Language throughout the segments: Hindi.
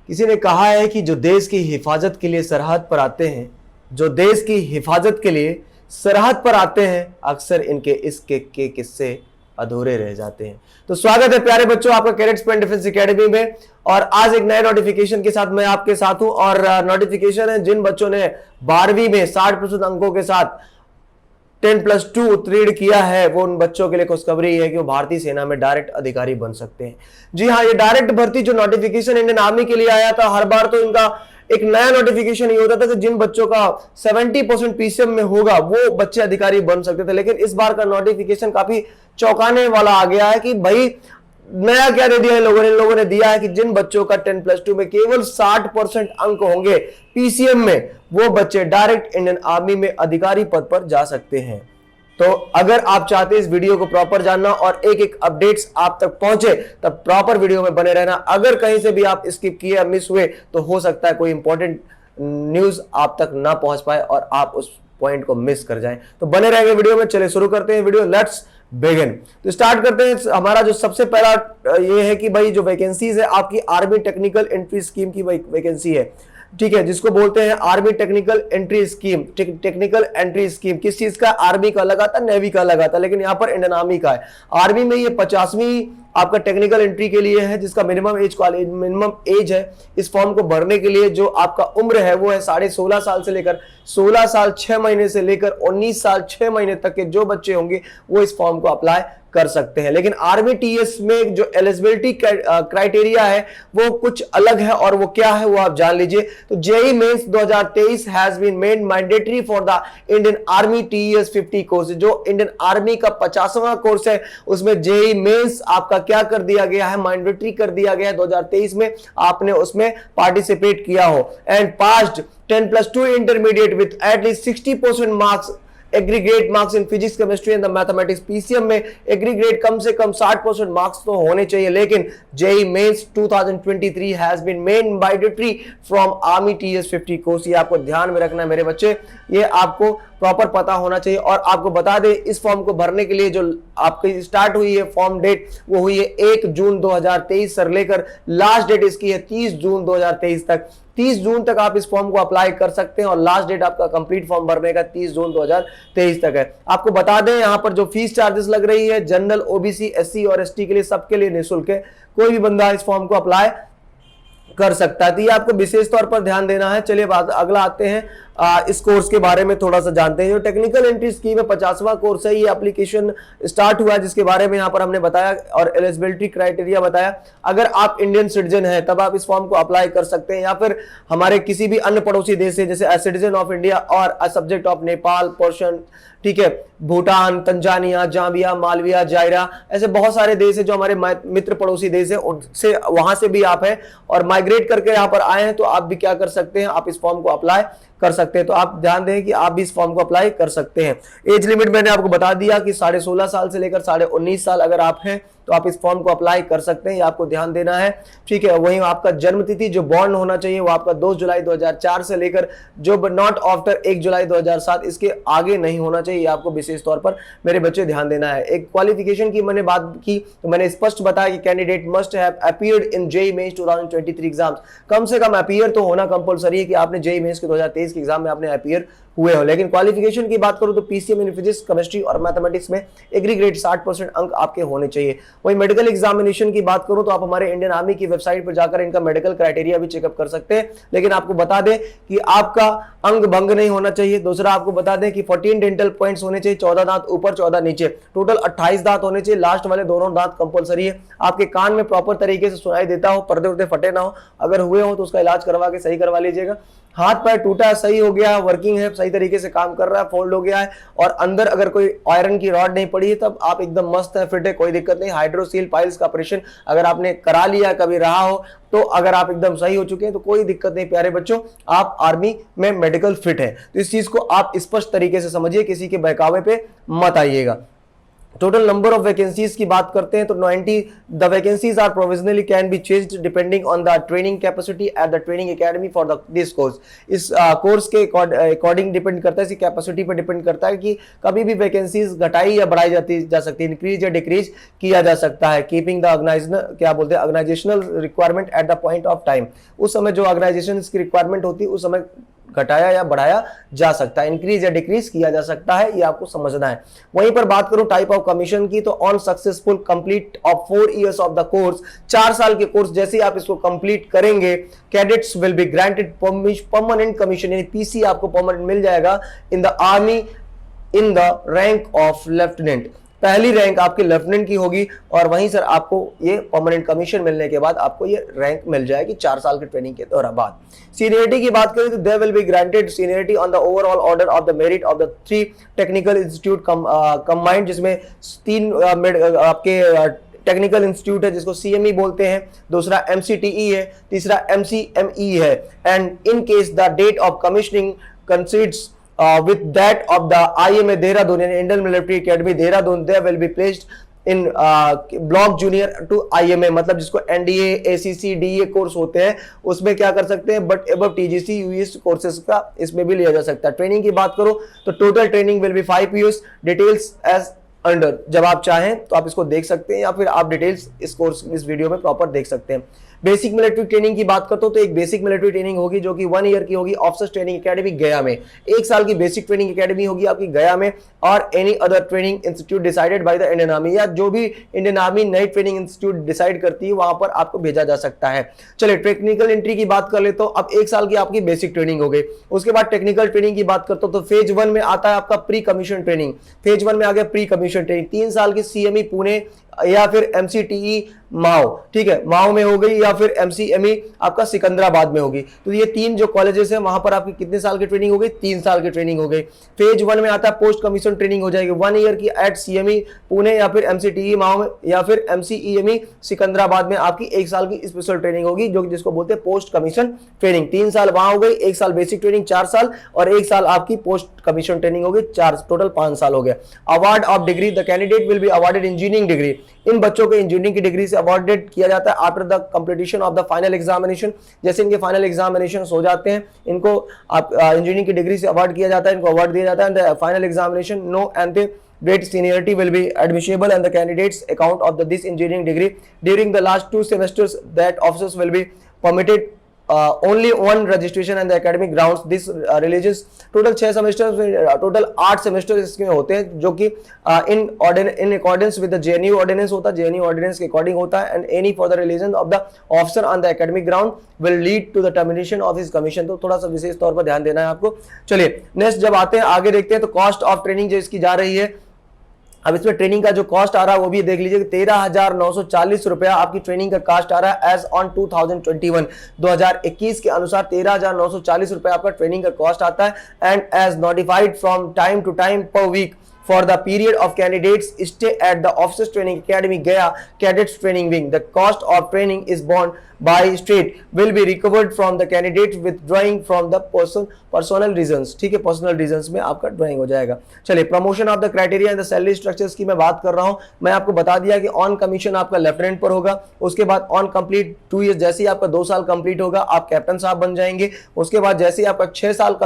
किसी ने कहा है कि जो देश की हिफाजत के लिए सरहद पर आते हैं, जो देश की हिफाजत के लिए सरहद पर आते हैं, अक्सर इनके इश्क के किस्से अधूरे रह जाते हैं। तो स्वागत है प्यारे बच्चों आपका कैडेट्स पॉइंट डिफेंस एकेडमी में। और आज एक नए नोटिफिकेशन के साथ मैं आपके साथ हूं। और नोटिफिकेशन है जिन बच्चों ने 12वीं में 60% अंकों के साथ 10+2 उत्तीर्ण किया है, वो उन बच्चों के लिए खुशखबरी है कि वो भारतीय सेना में डायरेक्ट अधिकारी बन सकते हैं। जी हाँ, ये डायरेक्ट भर्ती जो नोटिफिकेशन इंडियन आर्मी के लिए आया था, हर बार तो इनका एक नया नोटिफिकेशन ये होता था कि जिन बच्चों का 70% पीसीएम में होगा वो बच्चे अधिकारी बन सकते थे। लेकिन इस बार का नोटिफिकेशन काफी चौंकाने वाला आ गया है कि भाई नया क्या दे दिया है इन लोगों ने दिया है कि जिन बच्चों का 10+2 में केवल 60% अंक होंगे पीसीएम में, वो बच्चे डायरेक्ट इंडियन आर्मी में अधिकारी पद पर जा सकते हैं। तो अगर आप चाहते हैं इस वीडियो को प्रॉपर जानना और एक एक अपडेट्स आप तक पहुंचे, तब प्रॉपर वीडियो में बने रहना। अगर कहीं से भी आप स्किप किए या मिस हुए तो हो सकता है कोई इंपॉर्टेंट न्यूज आप तक ना पहुंच पाए और आप उस पॉइंट को मिस कर जाएं। तो बने रहेंगे वीडियो में। चलिए शुरू करते हैं वीडियो, लेट्स बिगिन। तो स्टार्ट करते हैं। हमारा जो सबसे पहला ये है कि भाई जो वैकेंसीज है आपकी आर्मी टेक्निकल एंट्री स्कीम की वैकेंसी है, ठीक है, जिसको बोलते हैं army technical entry scheme. Technical entry scheme किस चीज का? आर्मी का लगा था, नेवी का लगा था, लेकिन यहाँ पर इंडियन आर्मी का है। आर्मी में ये 50वीं आपका टेक्निकल एंट्री के लिए है, जिसका मिनिमम एज है इस फॉर्म को भरने के लिए। जो आपका उम्र है वो है 16.5 साल से लेकर 16 साल 6 महीने से लेकर 19 साल 6 महीने तक के जो बच्चे होंगे वो इस फॉर्म को अप्लाई कर सकते हैं। लेकिन आर्मी टीएस में जो एलिजिबिलिटी क्राइटेरिया है वो कुछ अलग है, और वो क्या है वो आप जान लीजिए। तो JEE mains 2023 has been made mandatory for the Indian army TS 50 course. जो इंडियन आर्मी का 50वां कोर्स है उसमें जेईई मेंस आपका क्या कर दिया गया है? मैंडेटरी कर दिया गया है। 2023 में आपने उसमें पार्टिसिपेट किया हो and passed 10+2 intermediate with at least 60% marks, aggregate marks in physics chemistry and the mathematics. PCM में एग्रीगेट कम से कम 60% मार्क्स तो होने चाहिए। लेकिन JEE mains 2023 has been made mandatory from army TS 50 course. ये आपको ध्यान में रखना है मेरे बच्चे, ये आपको प्रॉपर पता होना चाहिए। और आपको बता दें इस फॉर्म को भरने के लिए जो आपकी स्टार्ट हुई है फॉर्म डेट वो हुई है 1 जून 2023 से लेकर लास्ट डेट इसकी है 30 जून 2023 तक। 30 जून तक आप इस फॉर्म को अप्लाई कर सकते हैं और लास्ट डेट आपका कंप्लीट फॉर्म भरने का 30 जून 2023 तक है। आपको बता दें यहां पर जो फीस चार्जेस लग रही है जनरल, ओबीसी, एससी और एसटी के लिए सबके लिए निःशुल्क है। कोई भी बंदा इस फॉर्म को अप्लाई कर सकता है। तो ये आपको विशेष तौर पर ध्यान देना है। चलिए अगला आते हैं इस कोर्स के बारे में थोड़ा सा जानते हैं। जो टेक्निकल एंट्री स्कीम है 50वां कोर्स है, ये एप्लीकेशन स्टार्ट हुआ है जिसके बारे में यहाँ पर हमने बताया और एलिजिबिलिटी क्राइटेरिया बताया। अगर आप इंडियन सिटीजन है तब आप इस फॉर्म को अप्लाई कर सकते हैं, या फिर हमारे किसी भी अन्य पड़ोसी देश से जैसे सिटीजन ऑफ इंडिया और a subject of Nepal, portion, ठीक है, भूटान, तंजानिया, जाम्बिया, मालविया, जायरा, ऐसे बहुत सारे देश है जो हमारे मित्र पड़ोसी देश है, उनसे वहां से भी आप हैं और माइग्रेट करके यहाँ पर आए हैं तो आप भी क्या कर सकते हैं? आप इस फॉर्म को अप्लाई कर सकते हैं। तो आप ध्यान दें कि आप भी इस फॉर्म को अप्लाई कर सकते हैं। एज लिमिट मैंने आपको बता दिया कि 16.5 साल से लेकर 19.5 साल अगर आप हैं तो आप इस फॉर्म को अप्लाई कर सकते हैं, ये आपको ध्यान देना है, ठीक है। वहीं आपका जन्म तिथि जो बॉर्न होना चाहिए वो आपका 2 जुलाई 2004 से लेकर जो नॉट आफ्टर 1 जुलाई 2007, इसके आगे नहीं होना चाहिए। आपको विशेष तौर पर मेरे बच्चे ध्यान देना है। एक क्वालिफिकेशन की मैंने बात की तो मैंने स्पष्ट बताया कि candidate must have appeared in JEE mains 2023 exams. कम से कम अपीयर तो होना कंपलसरी है कि आपने जेईई मेंस के 2023 के एग्जाम में आपने अपीयर हुए हो। लेकिन क्वालिफिकेशन की बात करूं तो पीसीएम इन फिजिक्स, केमिस्ट्री और मैथमेटिक्स में एग्रीगेट 60% अंक आपके होने चाहिए। वही मेडिकल एग्जामिनेशन की बात करूं तो आप हमारे इंडियन आर्मी की वेबसाइट पर जाकर इनका मेडिकल क्राइटेरिया भी चेकअप कर सकते हैं। लेकिन आपको बता दें कि आपका अंग भंग नहीं होना चाहिए। दूसरा आपको बता दें कि 14 डेंटल पॉइंट्स होने चाहिए, 14 दांत ऊपर 14 नीचे, टोटल 28 दांत होने चाहिए। लास्ट वाले दोनों दांत कंपलसरी है। आपके कान में प्रॉपर तरीके से सुनाई देता हो, पर्दे उर्दे फटे ना हो, अगर हुए हो तो उसका इलाज करवा के सही करवा लीजिएगा। हाथ पैर टूटा है, सही हो गया, वर्किंग है, सही तरीके से काम कर रहा है, फोल्ड हो गया है और अंदर अगर कोई आयरन की रॉड नहीं पड़ी है तब आप एकदम मस्त है, फिट है, कोई दिक्कत नहीं। हाइड्रोसील पाइल्स का ऑपरेशन अगर आपने करा लिया, कभी रहा हो तो अगर आप एकदम सही हो चुके हैं तो कोई दिक्कत नहीं प्यारे बच्चों, आप आर्मी में मेडिकल फिट है। तो इस चीज को आप स्पष्ट तरीके से समझिए, किसी के बहकावे पे मत आइएगा। टोटल नंबर ऑफ वैकेंसीज की बात करते हैं तो 90 the vacancies are provisionally can be changed depending on the training capacity at the training academy for the this course. इस कोर्स के अकॉर्डिंग डिपेंड करता है, इसकी कैपेसिटी पर डिपेंड करता है कि कभी भी वैकेंसीज घटाई या बढ़ाई जा सकती है, इंक्रीज या डिक्रीज किया जा सकता है। Keeping the organisational requirement at the point of time, उस समय जो ऑर्गेनाइजेशन की रिक्वायरमेंट होती है उस समय घटाया या बढ़ाया जा सकता है, इंक्रीज या डिक्रीज किया जा सकता है, ये आपको समझना है। वहीं पर बात करूं टाइप ऑफ कमीशन की तो on successful complete of 4 years of the course, 4 साल के कोर्स जैसे आप इसको कंप्लीट करेंगे cadets will be granted permanent commission, यानी पीसी आपको परमानेंट मिल जाएगा in the army in the rank of lieutenant, पहली रैंक आपकी लेफ्टिनेंट की होगी और वहीं सर आपको ये परमानेंट कमीशन मिलने के बाद आपको ये रैंक मिल जाएगी 4 साल की ट्रेनिंग के दौरान बाद। सीनियरिटी की बात करें तो they will be granted seniority on the overall order of the merit of the 3 technical institute combined, जिसमें 3 आपके टेक्निकल इंस्टीट्यूट है जिसको सीएमई बोलते हैं, दूसरा एमसीटीई है, तीसरा एमसीएमई है। And in case the date of commissioning coincides with that of the IMA Dehradun and Indian Military Academy Dehradun, they will be placed in block junior to IMA, मतलब जिसको NDA, ACC, DA कोर्स होते हैं उसमें क्या कर सकते हैं, but above TGC US courses का इसमें भी लिया जा सकता है। ट्रेनिंग की बात करो तो total training will be 5 years, details as under, जब आप चाहें तो आप इसको देख सकते हैं या फिर आप डिटेल्स इस कोर्स इस वीडियो में प्रॉपर देख सकते हैं। बेसिक मिलिट्री ट्रेनिंग की बात करता हूं तो एक बेसिक मिलिट्री ट्रेनिंग होगी जो कि 1 ईयर की होगी ऑफिसर्स ट्रेनिंग एकेडमी गया में, 1 साल की बेसिक ट्रेनिंग एकेडमी होगी आपकी गया में, और any other training institute decided by the Indian army, या जो भी इंडियन आर्मी नई ट्रेनिंग इंस्टीट्यूट डिसाइड करती है वहां पर आपको भेजा जा सकता है। चलिए टेक्निकल एंट्री की बात कर ले तो अब 1 साल की आपकी बेसिक ट्रेनिंग हो गई, उसके बाद टेक्निकल ट्रेनिंग की बात करता हूं तो फेज 1 में आता है आपका प्री कमीशन ट्रेनिंग, फेज 1 में आ गया प्री कमीशन ट्रेनिंग, 3 साल की सीएमई पुणे या फिर एमसीटीई माओ, ठीक है माओ में हो गई, या फिर एमसीएमई आपका सिकंदराबाद में होगी। तो ये 3 जो कॉलेजेस हैं वहां पर आपकी कितने साल की ट्रेनिंग हो गई, 3 साल की ट्रेनिंग हो गई। फेज 1 में आता है पोस्ट कमीशन ट्रेनिंग हो जाएगी 1 ईयर की एट सीएमई पुणे या फिर एमसीटीई माओ में या फिर एमसीईएमई सिकंदराबाद में आपकी 1 साल की स्पेशल ट्रेनिंग होगी जो जिसको बोलते हैं पोस्ट कमीशन ट्रेनिंग। 3 साल वहां हो गई, 1 साल बेसिक ट्रेनिंग 4 साल और 1 साल आपकी पोस्ट कमीशन ट्रेनिंग होगी 4, टोटल 5 साल हो गया। Award of degree, the candidate will be awarded engineering degree, इन बच्चों को इंजीनियरिंग की डिग्री से अवार्डेड किया जाता है after the completion of the final examination, जैसे इनके फाइनल एग्जामिनेशन हो जाते हैं इनको आप इंजीनियरिंग की डिग्री से अवार्ड किया जाता है, इनको अवार्ड दिया जाता है। The final examination no and the great seniority will be admissible and the candidates account of this engineering degree during the last 2 semesters that officers will be permitted only one registration and the academic grounds this religious total 6 semester total 8 semester इसमें होते हैं जो कि in accordance with the JNU ordinance होता है, JNU ordinance के अकॉर्डिंग होता है, and any further religion of the officer on the academic ground will lead to the termination of his commission। तो थोड़ा सा विशेष तौर पर ध्यान देना है आपको। चलिए नेक्स्ट जब आते हैं आगे देखते हैं तो कॉस्ट ऑफ ट्रेनिंग जो इसकी जा रही है, अब इसमें ट्रेनिंग का जो कॉस्ट आ रहा है वो भी देख लीजिए, 13,940 रुपया आपकी ट्रेनिंग का कॉस्ट आ रहा है एज ऑन 2021 के अनुसार 13,940 रुपया आपका ट्रेनिंग का कॉस्ट आता है, and as notified from time to time per week for the period of candidates stay at the officers training academy gaya cadets training wing. The cost of training is borne by state will be recovered from the candidates withdrawing from the personal reasons, ठीक है पर्सनल रीजंस में आपका ड्राइंग हो जाएगा। चलिए promotion of the criteria and the salary structures की मैं बात कर रहा हूं, मैं आपको बता दिया कि ऑन कमीशन आपका लेफ्टिनेंट पर होगा, उसके बाद ऑन कंप्लीट 2 ईयर्स जैसे ही आपका 2 साल कंप्लीट होगा आप कैप्टन साहब बन जाएंगे, उसके बाद जैसे ही आपका 6 साल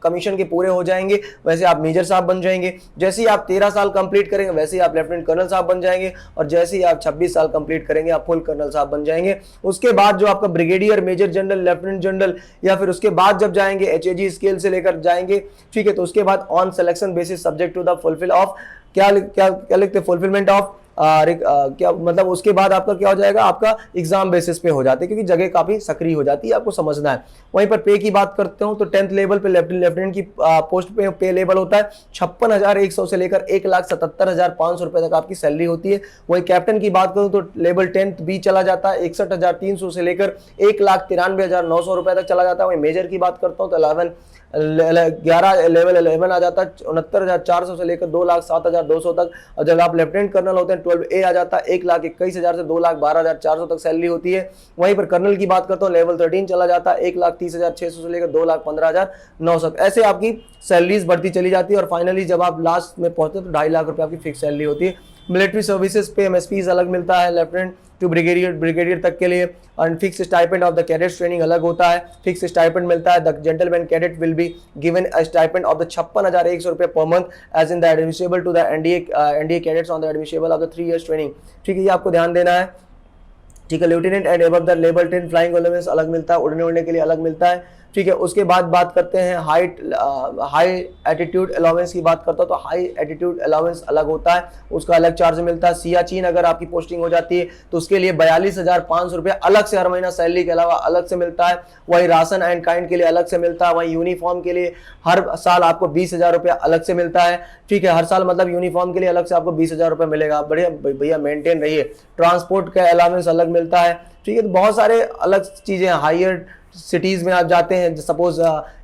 कमीशन के पूरे हो जाएंगे वैसे आप मेजर साहब बन जाएंगे, जैसे ही आप 13 साल कंप्लीट करेंगे वैसे ही आप लेफ्टिनेंट कर्नल साहब बन जाएंगे, और जैसे ही आप 26 साल कंप्लीट करेंगे आप फुल कर्नल साहब बन जाएंगे। उसके बाद जो आपका brigadier, major general, lieutenant general या फिर उसके बाद जब जाएंगे एचएजी स्केल से लेकर जाएंगे, ठीक है, तो उसके बाद on selection basis subject to the fulfil of क्या लिखते हैं फुलफिलमेंट ऑफ क्या मतलब उसके बाद आपका क्या हो जाएगा, आपका एग्जाम बेसिस पे हो जाते हैं क्योंकि जगह काफी सक्रिय हो जाती है, आपको समझना है। वहीं पर पे की बात करते हो तो 10th लेवल पे लेफ्टिनेंट की पोस्ट पे लेवल होता है 56,100 से लेकर 1,77,500 रुपए तक आपकी सैलरी होती है। वहीं कैप्टन की बात करूं तो लेवल 10th बी चला जाता है 61,300 से लेकर 1,93,900 रुपए तक चला जाता है। वहीं मेजर की बात करता हूँ तो 11 लेवल 11 आ जाता है 69,400 से लेकर 2,07,200 तक। और जब आप लेफ्टिनेंट कर्नल होते हैं 12A आ जाता है 1,21,000 से 2,12,400 तक सैलरी होती है। वहीं पर कर्नल की बात करता हूँ लेवल 13 चला जाता है 1,30,600 से लेकर 2,15,900। ऐसे आपकी सैलरीज बढ़ती चली जाती है और फाइनली जब आप लास्ट में पहुंचते तो 2.5 लाख रुपए आपकी फिक्स सैलरी होती है। मिलिट्री सर्विसेज पे एमएसपीज अलग मिलता है, लेफ्टिनेंट टू ब्रिगेडियर तक के लिए। और fix stipend of the cadets training अलग होता है, फिक्स स्टाइपेंड मिलता है। The gentleman cadet will be given a stipend of the 56,100 रुपए per month as in the admissible to the NDA cadets on the admissible of the 3 years training. ठीक है, ये आपको ध्यान देना है। ठीक है, lieutenant and above the level 10 flying allowance अलग मिलता है, उड़ने के लिए अलग मिलता है। ठीक है, उसके बाद बात करते हैं हाई एटीट्यूड अलाउंस की बात करता हूं तो हाई एटीट्यूड अलाउंस अलग होता है, उसका अलग चार्ज मिलता है। सियाचिन अगर आपकी पोस्टिंग हो जाती है तो उसके लिए 42,500 रुपए अलग से हर महीना सैलरी के अलावा अलग से मिलता है। वही राशन एंड काइंड के लिए अलग से मिलता है। वही यूनिफॉर्म के लिए हर साल आपको 20,000 रुपया अलग से मिलता है। ठीक है, हर साल मतलब यूनिफॉर्म के लिए अलग से आपको 20,000 रुपए मिलेगा। बढ़िया भैया मेंटेन रहिए। ट्रांसपोर्ट का अलाउंस अलग मिलता है। ठीक है, तो बहुत सारे अलग चीजें। हायर सिटीज में आप जाते हैं, सपोज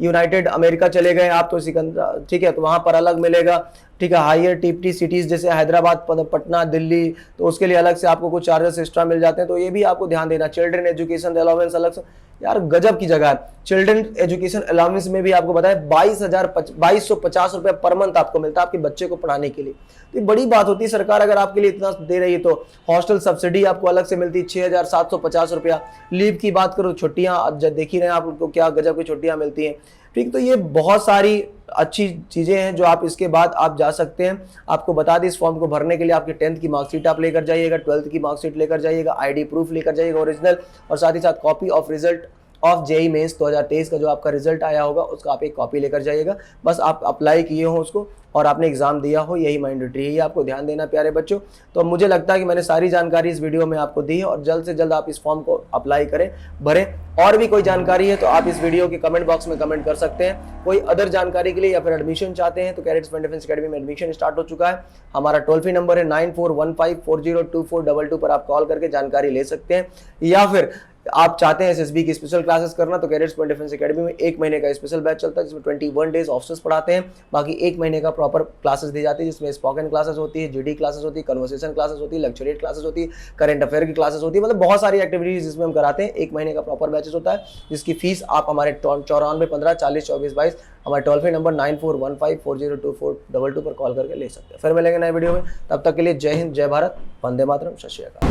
यूनाइटेड अमेरिका चले गए आप तो सिकंदर, ठीक है, तो वहां पर अलग मिलेगा। ठीक है, हायर टिप्टी सिटीज जैसे हैदराबाद, पटना, दिल्ली, तो उसके लिए अलग से आपको कुछ चार्जेस एक्स्ट्रा मिल जाते हैं, तो ये भी आपको ध्यान देना। चिल्ड्रन एजुकेशन अलाउंस अलग से, यार गजब की जगह है। चिल्ड्रन एजुकेशन अलाउंस में भी आपको बताया 2250 रुपए पर मंथ आपको मिलता है आपके बच्चे को पढ़ाने के लिए। तो ये बड़ी बात होती है, सरकार अगर आपके लिए इतना दे रही है तो। हॉस्टल सब्सिडी आपको अलग से मिलती है 6,750 रुपया। लीव की बात करो, छुट्टियां देख ही रहे हैं आपको क्या गजब की छुट्टियां मिलती हैं। ठीक, तो ये बहुत सारी अच्छी चीजें हैं जो आप इसके बाद आप जा सकते हैं। आपको बता दें इस फॉर्म को भरने के लिए आपकी 10th की मार्कशीट आप लेकर जाइएगा, 12th की मार्कशीट लेकर जाइएगा, आईडी प्रूफ लेकर जाइएगा ओरिजिनल, और साथ ही साथ copy of result of JEE mains 2023 का जो आपका रिजल्ट आया होगा उसका आप एक कॉपी लेकर जाइएगा। बस आप अप्लाई किए हो उसको और आपने एग्जाम दिया हो, यही मैंडेटरी है, ये आपको ध्यान देना प्यारे बच्चों। तो मुझे लगता है कि मैंने सारी जानकारी इस वीडियो में आपको दी है और जल्द से जल्द आप इस फॉर्म को अप्लाई करें, भरें। और भी कोई जानकारी है तो आप इस वीडियो के कमेंट बॉक्स में कमेंट कर सकते हैं। कोई अदर जानकारी के लिए या फिर एडमिशन चाहते हैं तो कैडेट्स फॉर डिफेंस एकेडमी में एडमिशन स्टार्ट हो चुका है। हमारा टोल फ्री नंबर है 9415402422 पर आप कॉल करके जानकारी ले सकते हैं। या फिर आप चाहते हैं एसएसबी की स्पेशल क्लासेस करना तो कैडेट्स फॉर डिफेंस एकेडमी में 1 महीने का स्पेशल बैच चलता है जिसमें 21 डेज ऑफिसर्स पढ़ाते हैं, बाकी 1 महीने का प्रॉपर क्लासेस दी जाती है जिसमें स्पोकन क्लासेस होती है, जीडी क्लासेस होती है, कन्वर्सेशन क्लासेस होती है, लेक्चरेट क्लासेस होती है, करंट अफेयर की क्लासेस होती है, मतलब बहुत सारी एक्टिविटीज जिसमें हम कराते हैं। 1 महीने का प्रॉपर बैचेस होता है जिसकी फीस आप हमारे 9415402422 हमारे टोल फ्री नंबर 9415402422 पर कॉल करके ले सकते हैं। फिर मिलेंगे नए वीडियो में, तब तक के लिए जय हिंद, जय भारत, वंदे मातरम, सत श्री अकाल।